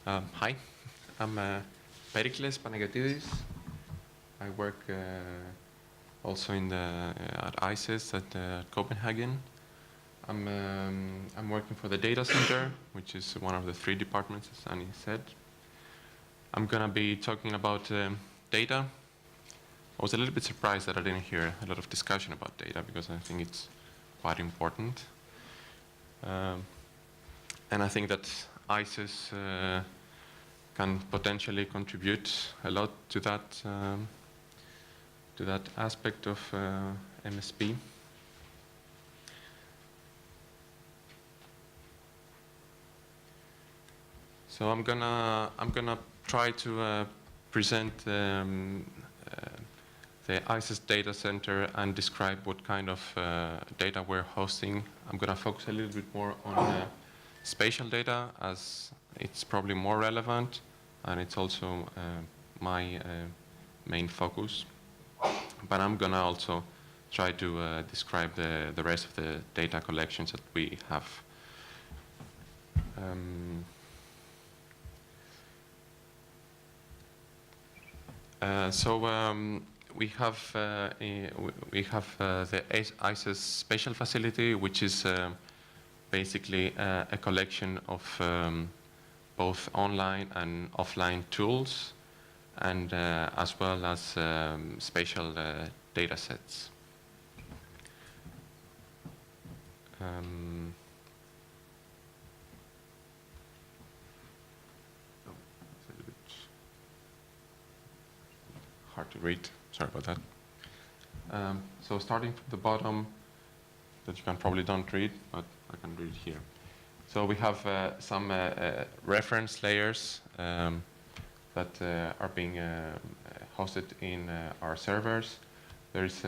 Hi, I'm Pericles Panagiotidis. I work also at ICES at Copenhagen. I'm working for the data center, which is one of the 3 departments, as Annie said. I'm gonna be talking about data. I was a little bit surprised that I didn't hear a lot of discussion about data because I think it's quite important. And I think that ICES can potentially contribute a lot to that aspect of MSP. So I'm gonna try to present the ICES data center and describe what kind of data we're hosting. I'm gonna focus a little bit more on spatial data, as it's probably more relevant, and it's also my main focus. But I'm gonna also try to describe the rest of the data collections that we have. We have the ICES Spatial facility, which is basically a collection of both online and offline tools, and as well as spatial data sets. Hard to read, sorry about that. So starting from the bottom, that you can probably don't read, but I can read here. So we have some reference layers that are being hosted in our servers. There's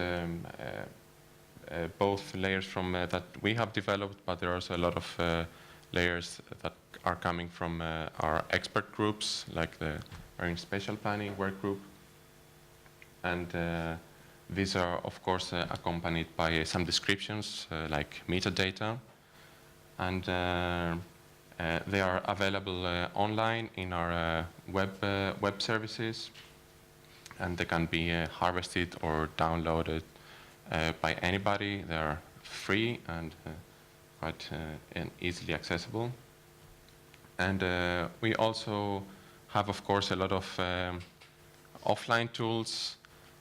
both layers from that we have developed, but there are also a lot of layers that are coming from our expert groups, like the Marine Spatial Planning work group. And these are, of course, accompanied by some descriptions, like metadata. And they are available online in our web services. And they can be harvested or downloaded by anybody. They are free and quite easily accessible. And we also have, of course, a lot of offline tools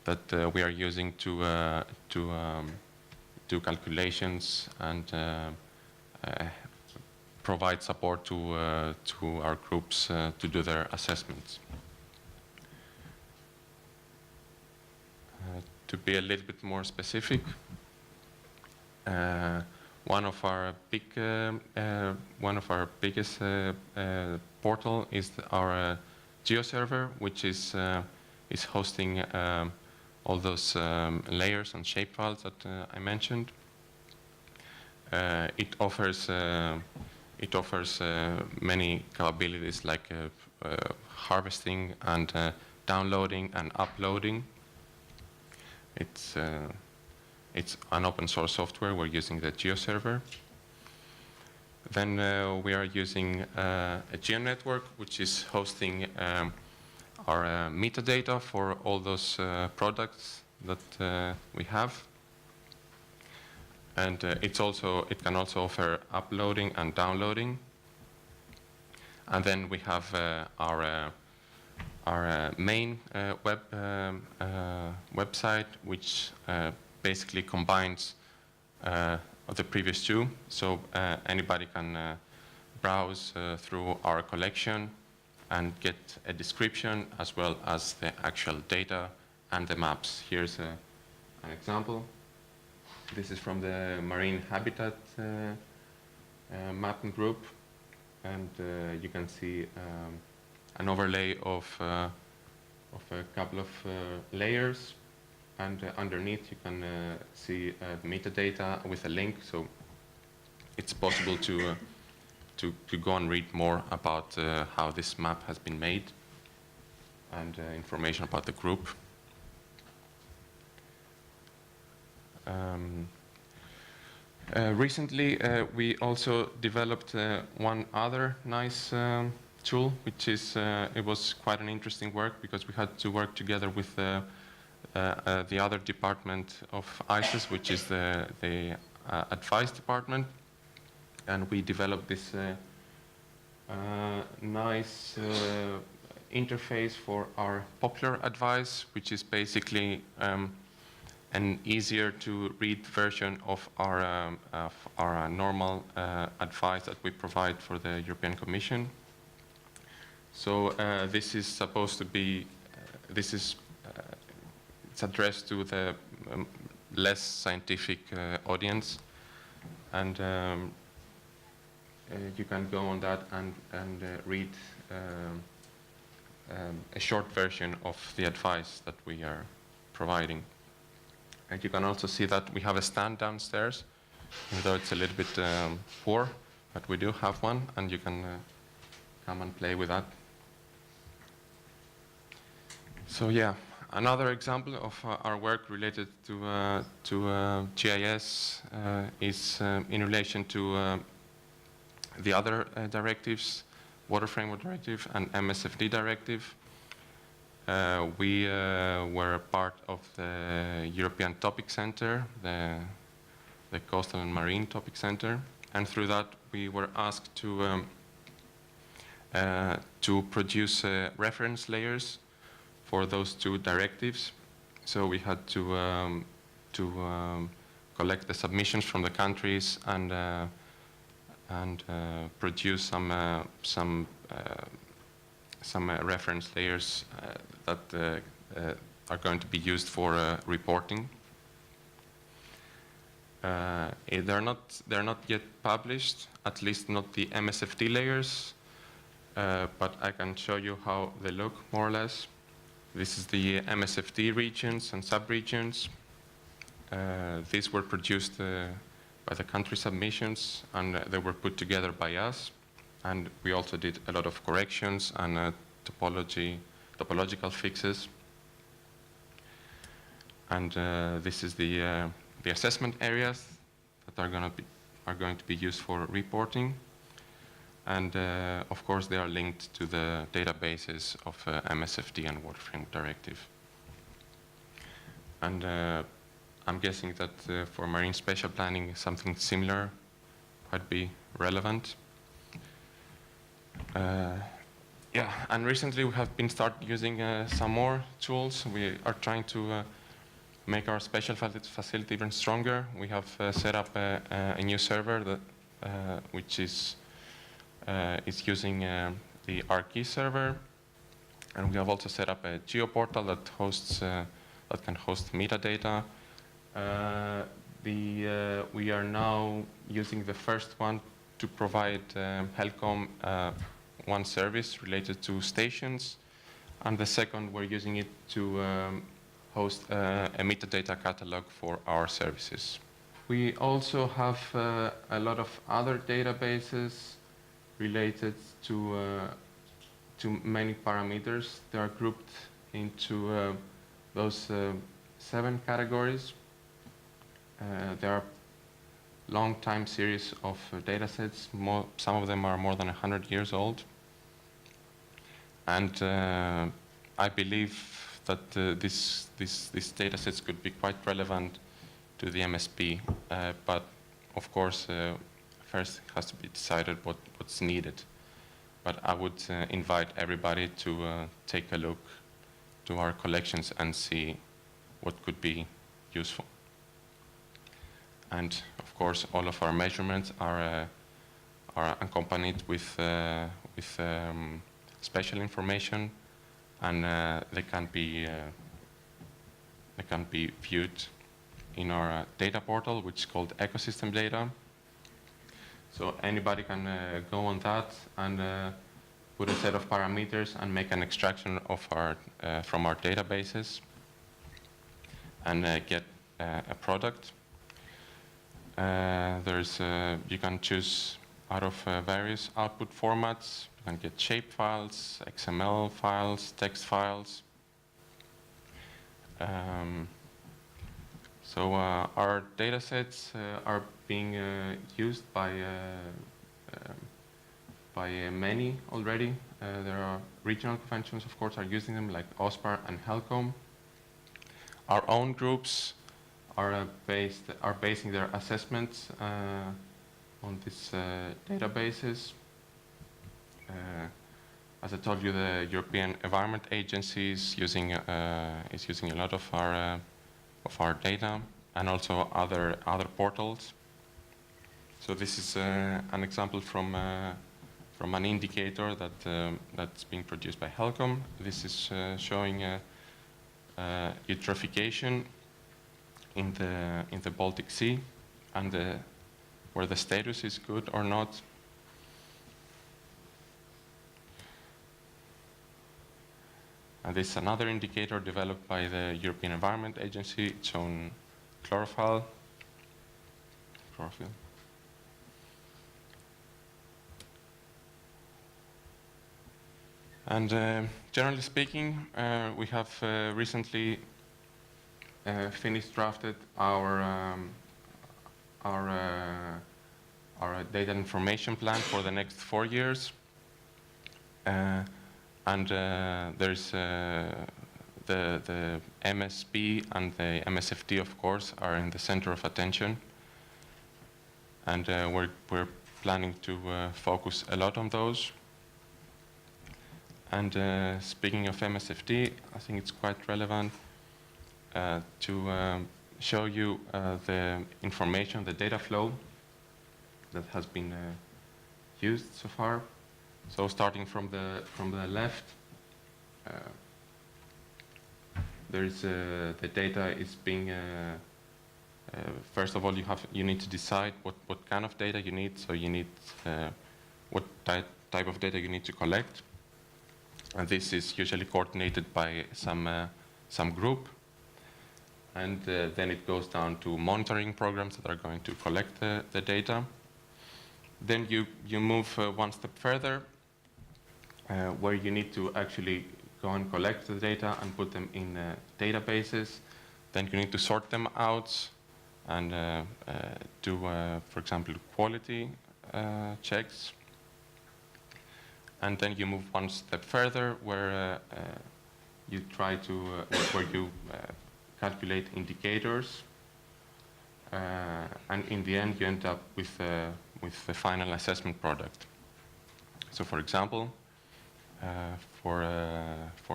that we are using to do calculations and provide support to our groups to do their assessments. To be a little bit more specific, one of our biggest portal is our Geoserver, which is hosting all those layers and shapefiles that I mentioned. It offers many capabilities like harvesting and downloading and uploading. It's an open source software. We're using the Geoserver. Then we are using a GeoNetwork, which is hosting our metadata for all those products that we have. And it can also offer uploading and downloading. And then we have our main website, which basically combines the previous 2. So anybody can browse through our collection and get a description as well as the actual data and the maps. Here's an example. This is from the Marine Habitat mapping group, and you can see an overlay of a couple of layers, and underneath you can see the metadata with a link, so it's possible to go and read more about how this map has been made and information about the group. Recently, we also developed one other nice tool, which is it was quite an interesting work because we had to work together with the other department of ICES, which is the advice department, and we developed this nice interface for our popular advice, which is basically an easier to read version of our normal advice that we provide for the European Commission. So this is supposed to be, it's addressed to the less scientific audience, and you can go on that and read a short version of the advice that we are providing. And you can also see that we have a stand downstairs, even though it's a little bit poor, but we do have one, and you can come and play with that. So yeah, another example of our work related to GIS is in relation to the other directives, Water Framework Directive and MSFD Directive. We were part of the European Topic Center, the Coastal and Marine Topic Center, and through that we were asked to produce reference layers for those two directives. So we had to collect the submissions from the countries and produce some reference layers that are going to be used for reporting. They're not yet published, at least not the MSFD layers, but I can show you how they look more or less. This is the MSFD regions and subregions. These were produced by the country submissions, and they were put together by us. And we also did a lot of corrections and topological fixes. And this is the assessment areas that are going to be used for reporting. And of course, they are linked to the databases of MSFD and Water Framework Directive. And I'm guessing that for marine spatial planning, something similar might be relevant. Yeah, and recently we have been started using some more tools. We are trying to make our spatial facility even stronger. We have set up a new server that which is using the ICES server, and we have also set up a geoportal that hosts that can host metadata. We are now using the first one to provide Helcom one service related to stations, and the second we're using it to host a metadata catalog for our services. We also have a lot of other databases related to many parameters. They are grouped into those 7 categories. There are long time series of data sets. Some of them are more than 100 years old. And I believe that these data sets could be quite relevant to the MSP. But of course, first it has to be decided what's needed. But I would invite everybody to take a look to our collections and see what could be useful. And of course, all of our measurements are accompanied with spatial information, and they can be viewed in our data portal, which is called Ecosystem Data. So anybody can go on that and put a set of parameters and make an extraction of from our databases and get a product. You can choose out of various output formats. You can get shape files, XML files, text files. So our data sets are being used by by many already. There are regional conventions, of course, are using them, like OSPAR and HELCOM. Our own groups are basing their assessments on these databases. As I told you, the European Environment Agency is using a lot of our data, and also other portals. So this is an example from an indicator that's being produced by HELCOM. This is showing eutrophication in the Baltic Sea, and where the status is good or not. And this is another indicator developed by the European Environment Agency. It's shown chlorophyll. And generally speaking, we have recently finished drafted our data information plan for the next 4 years. And there's the MSP and the MSFT, of course, are in the center of attention. And we're planning to focus a lot on those. And speaking of MSFT, I think it's quite relevant to show you the information, the data flow that has been used so far. So starting from the left, there's the data is being. First of all, you need to decide what kind of data you need. So you need what type of data you need to collect, and this is usually coordinated by some group. And then it goes down to monitoring programs that are going to collect the data. Then you move one step further, where you need to actually go and collect the data and put them in databases. Then you need to sort them out and do, for example, quality checks. And then you move one step further, where you try to where you calculate indicators, and in the end you end up with the final assessment product. So, for example, for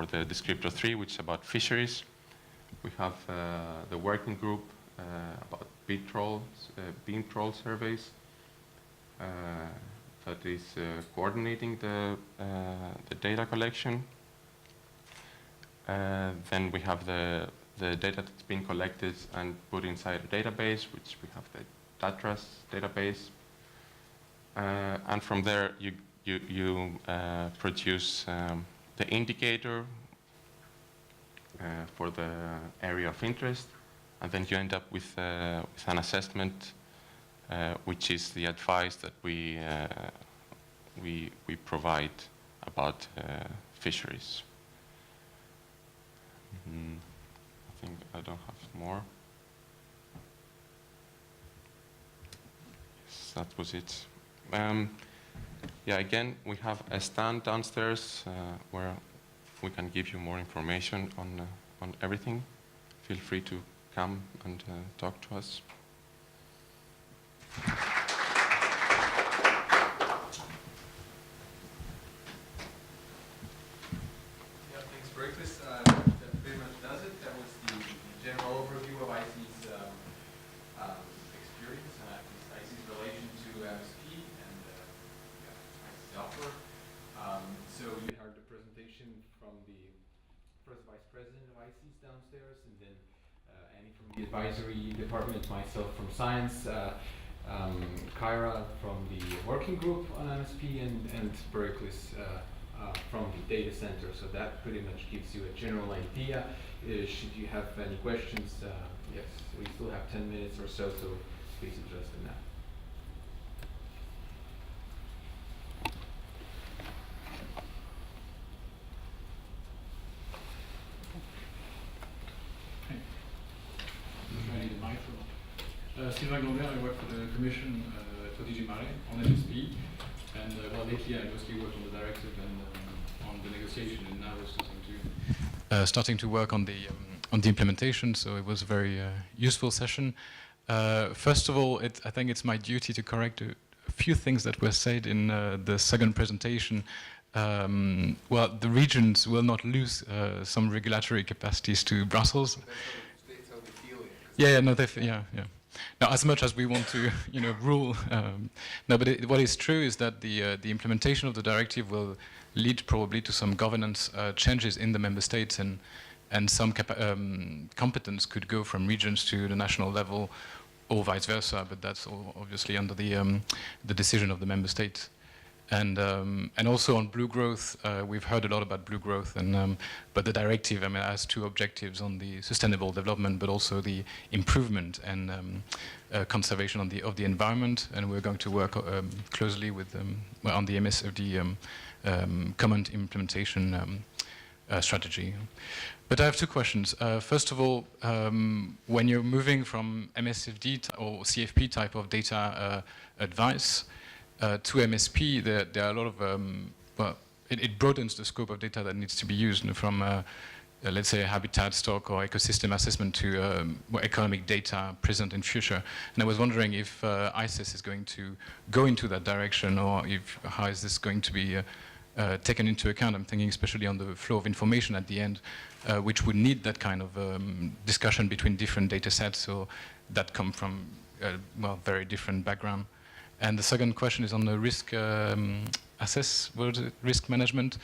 the descriptor 3, which is about fisheries, we have the working group about beam troll surveys that is coordinating the data collection. Then we have the data that's been collected and put inside a database, which we have the DATRAS database. And from there, you produce the indicator for the area of interest, and then you end up with an assessment, which is the advice that we provide about fisheries. I think I don't have more. Yes, that was it. Yeah, again, we have a stand downstairs where we can give you more information on everything. Feel free to come and talk to us. Yeah, thanks, Berkeley. That pretty much does it. That was the general overview of ICES experience and ICES relation to MSP and ICES software. So you heard the presentation from the first vice president of ICES downstairs, and then Annie from the advisory department, myself from science, Kyra from the working group on MSP, and Berkeley from the data center. So that pretty much gives you a general idea. Should you have any questions, yes, we still have 10 minutes or so please address them now. Sylvain Glambert, I work for the Commission for DG Maritime on MSP. And well, lately I mostly work on the directive and on the negotiation, and now we're starting to work on the implementation. So it was a very useful session. First of all, I think it's my duty to correct a few things that were said in the second presentation. Well, the regions will not lose some regulatory capacities to Brussels. That's how they feel it. Yeah, no, yeah. Now, as much as we want to, rule, no, but what is true is that the implementation of the directive will lead probably to some governance changes in the member states, and some competence could go from regions to the national level, or vice versa. But that's obviously under the decision of the member states. And also on blue growth, we've heard a lot about blue growth, but the directive, has two objectives on the sustainable development, but also the improvement and conservation of the environment. And we're going to work closely with on the MSFD common implementation strategy. But I have two questions. First of all, when you're moving from MSFD or CFP type of data advice to MSP, there are a lot of, well, it broadens the scope of data that needs to be used from, let's say, a habitat stock or ecosystem assessment to more economic data present and future. And I was wondering if ICES is going to go into that direction, or how is this going to be taken into account? I'm thinking especially on the flow of information at the end, which would need that kind of discussion between different data sets, so that come from, well, very different background. And the second question is on the risk risk management.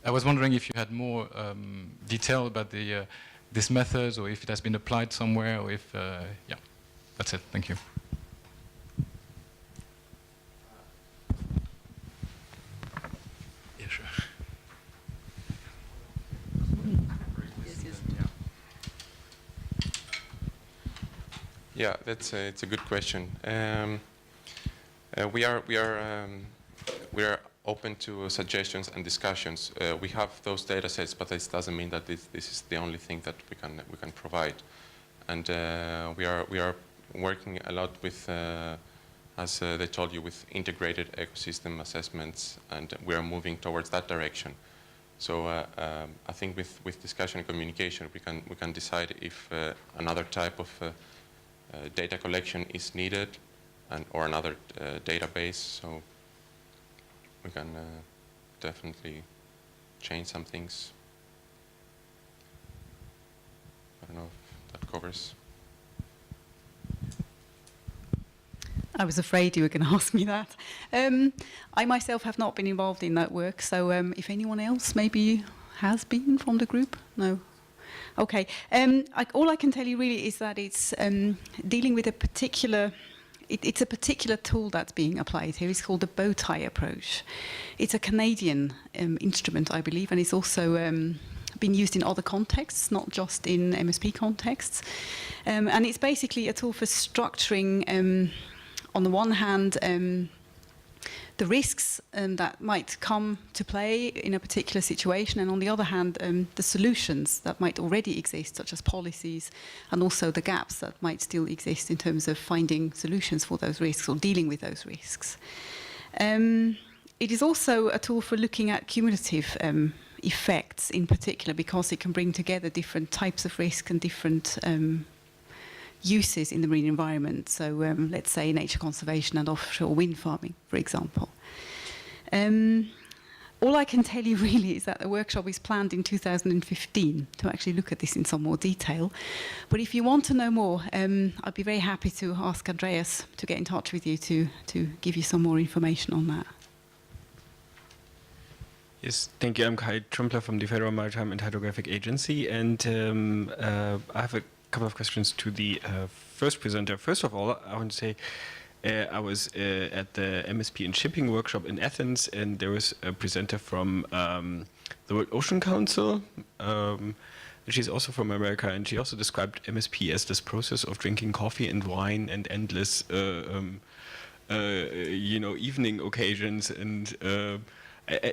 I was wondering if you had more detail about this method, or if it has been applied somewhere, or if, yeah, that's it. Thank you. Yeah, sure. Yeah, it's a good question. We are open to suggestions and discussions. We have those data sets, but this doesn't mean that this is the only thing that we can provide. And we are working a lot with, as they told you, with integrated ecosystem assessments, and we are moving towards that direction. So I think with discussion and communication, we can decide if another type of data collection is needed, or another database. So we can definitely change some things. I don't know if that covers. I was afraid you were going to ask me that. I myself have not been involved in that work, so if anyone else maybe has been from the group? No? Okay. All I can tell you really is that it's dealing with a particular, it's a particular tool that's being applied here. It's called the Bowtie Approach. It's a Canadian instrument, I believe, and it's also been used in other contexts, not just in MSP contexts. And it's basically a tool for structuring, on the one hand, the risks that might come to play in a particular situation, and on the other hand, the solutions that might already exist, such as policies, and also the gaps that might still exist in terms of finding solutions for those risks or dealing with those risks. It is also a tool for looking at cumulative effects in particular, because it can bring together different types of risk and different uses in the marine environment. So let's say nature conservation and offshore wind farming, for example. All I can tell you really is that the workshop is planned in 2015 to actually look at this in some more detail. But if you want to know more, I'd be very happy to ask Andreas to get in touch with you to give you some more information on that. Yes, thank you. I'm Kai Trumpler from the Federal Maritime and Hydrographic Agency, and I have a couple of questions to the first presenter. First of all, I want to say I was at the MSP and Shipping workshop in Athens, and there was a presenter from the World Ocean Council. She's also from America, and she also described MSP as this process of drinking coffee and wine and endless, evening occasions. And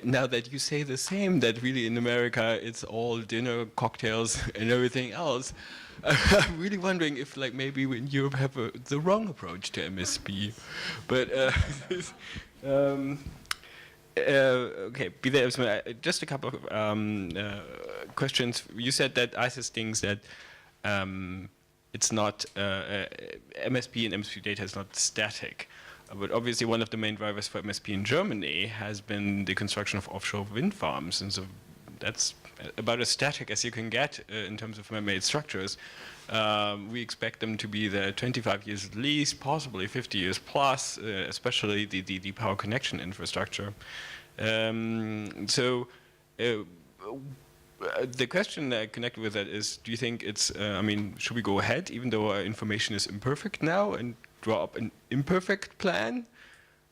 now that you say the same, that really in America it's all dinner, cocktails, and everything else, I'm really wondering if, like, maybe we in Europe have the wrong approach to MSP. But Okay, be there as well. Just a couple of questions. You said that ICES thinks that it's not MSP and MSP data is not static. But obviously, one of the main drivers for MSP in Germany has been the construction of offshore wind farms, and so that's about as static as you can get in terms of man-made structures. We expect them to be there 25 years at least, possibly 50 years plus, especially the power connection infrastructure. So the question connected with that is, do you think it's, I mean, should we go ahead, even though our information is imperfect now, and draw up an imperfect plan?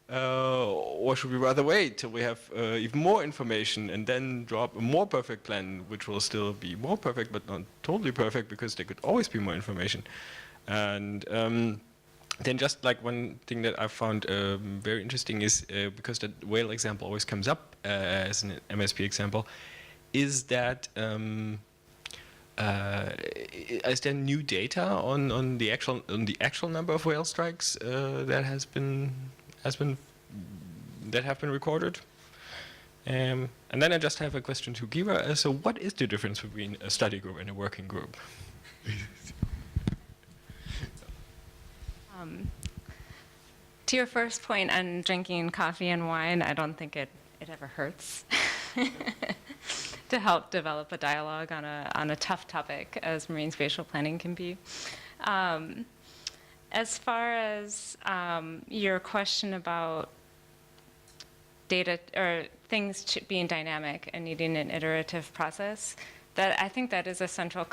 Or should we rather wait till we have even more information and then draw up a more perfect plan, which will still be more perfect, but not totally perfect, because there could always be more information? And then just like one thing that I found very interesting is, because the whale example always comes up as an MSP example, is that is there new data on the actual number of whale strikes that have been recorded? And then I just have a question to Giva. So what is the difference between a study group and a working group? To your first point on drinking coffee and wine, I don't think it ever hurts to help develop a dialogue on a tough topic as marine spatial planning can be. As far as your question about data or things being dynamic and needing an iterative process, that I think that is a central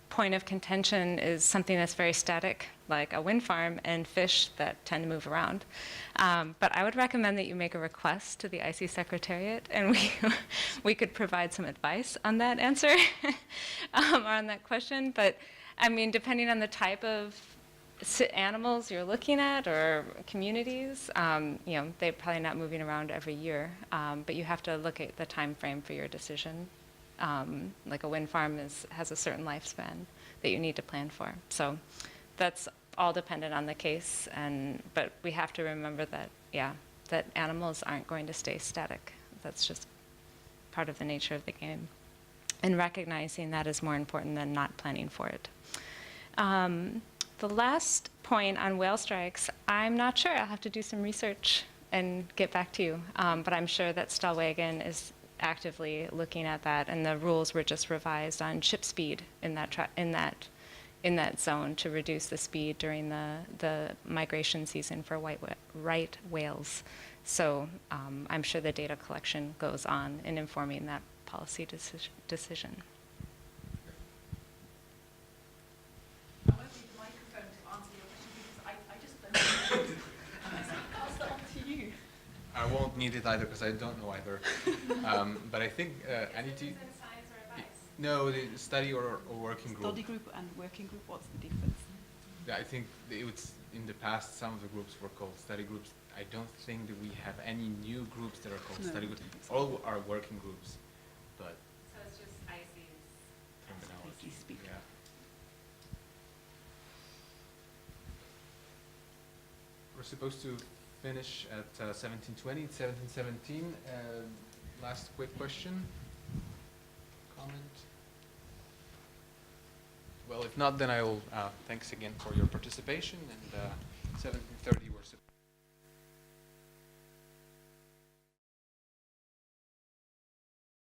point of contention, is something that's very static, like a wind farm, and fish that tend to move around. But I would recommend that you make a request to the ICES Secretariat, and we could provide some advice on that answer, or on that question. But I mean, depending on the type of animals you're looking at or communities, you know, they're probably not moving around every year, but you have to look at the time frame for your decision. Like a wind farm has a certain lifespan that you need to plan for. So that's all dependent on the case, but we have to remember that, that animals aren't going to stay static. That's just part of the nature of the game. And recognizing that is more important than not planning for it. The last point on whale strikes, I'm not sure. I'll have to do some research and get back to you. But I'm sure that Stallwagon is actively looking at that, and the rules were just revised on ship speed in that zone to reduce the speed during the migration season for right whales. So I'm sure the data collection goes on in informing that policy decision. I won't need the microphone to answer your question because I just don't know. Pass that on to you. I won't need it either because I don't know either. But I think I need to. Science or advice? No, the study or working group. Study group and working group, what's the difference? I think in the past some of the groups were called study groups. I don't think that we have any new groups that are called study groups. All are working groups, but So it's just ICES. terminology. ICES speak. Yeah. We're supposed to finish at 17:20, 17:17. Last quick question, comment? Well, if not, then I'll thanks again for your participation, and 17:30 we're supposed